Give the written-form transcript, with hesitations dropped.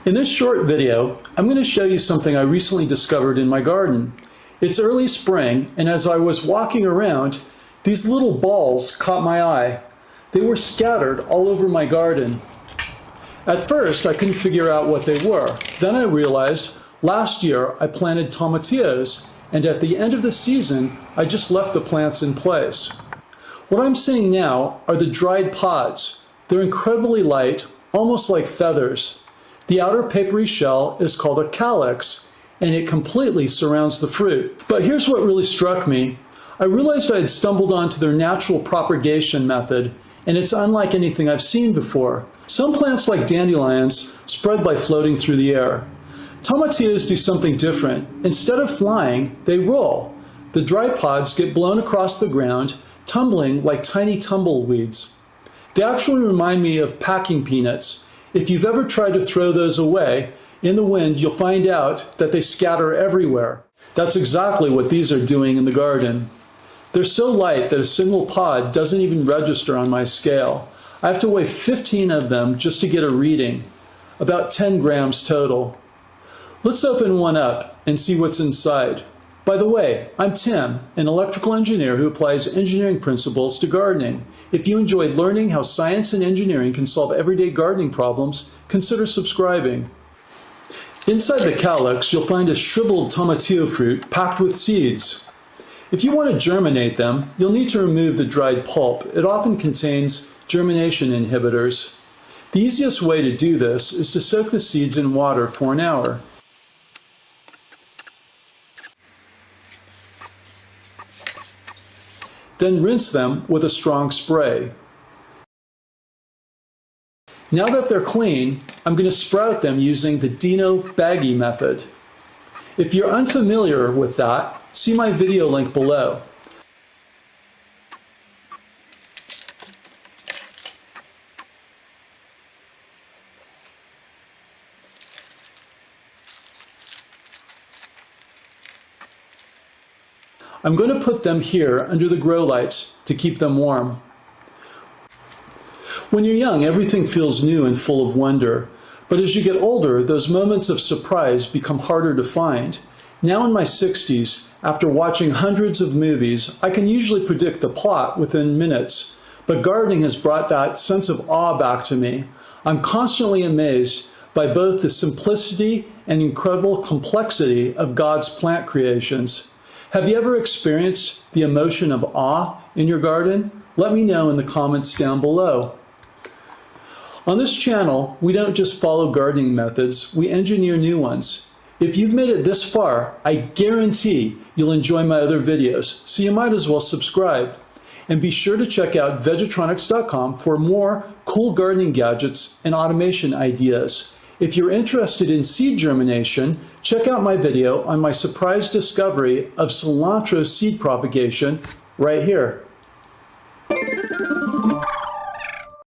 In this short video, I'm going to show you something I recently discovered in my garden. It's early spring, and as I was walking around, these little balls caught my eye. They were scattered all over my garden. At first, I couldn't figure out what they were. Then I realized last year I planted tomatillos, and at the end of the season, I just left the plants in place. What I'm seeing now are the dried pods. They're incredibly light, almost like feathers. The outer papery shell is called a calyx, and it completely surrounds the fruit. But here's what really struck me. I realized I had stumbled onto their natural propagation method, and it's unlike anything I've seen before. Some plants like dandelions spread by floating through the air. Tomatillos do something different. Instead of flying, they roll. The dry pods get blown across the ground, tumbling like tiny tumbleweeds. They actually remind me of packing peanuts. If you've ever tried to throw those away, in the wind you'll find out that they scatter everywhere. That's exactly what these are doing in the garden. They're so light that a single pod doesn't even register on my scale. I have to weigh 15 of them just to get a reading, about 10 grams total. Let's open one up and see what's inside. By the way, I'm Tim, an electrical engineer who applies engineering principles to gardening. If you enjoy learning how science and engineering can solve everyday gardening problems, consider subscribing. Inside the calyx, you'll find a shriveled tomatillo fruit packed with seeds. If you want to germinate them, you'll need to remove the dried pulp. It often contains germination inhibitors. The easiest way to do this is to soak the seeds in water for an hour. Then rinse them with a strong spray. Now that they're clean, I'm going to sprout them using the Deno baggy method. If you're unfamiliar with that, see my video link below. I'm going to put them here under the grow lights to keep them warm. When you're young, everything feels new and full of wonder. But as you get older, those moments of surprise become harder to find. Now in my 60s, after watching hundreds of movies, I can usually predict the plot within minutes. But gardening has brought that sense of awe back to me. I'm constantly amazed by both the simplicity and incredible complexity of God's plant creations. Have you ever experienced the emotion of awe in your garden? Let me know in the comments down below. On this channel, we don't just follow gardening methods, we engineer new ones. If you've made it this far, I guarantee you'll enjoy my other videos, so you might as well subscribe. And be sure to check out vegetronics.com for more cool gardening gadgets and automation ideas. If you're interested in seed germination, check out my video on my surprise discovery of cilantro seed propagation right here.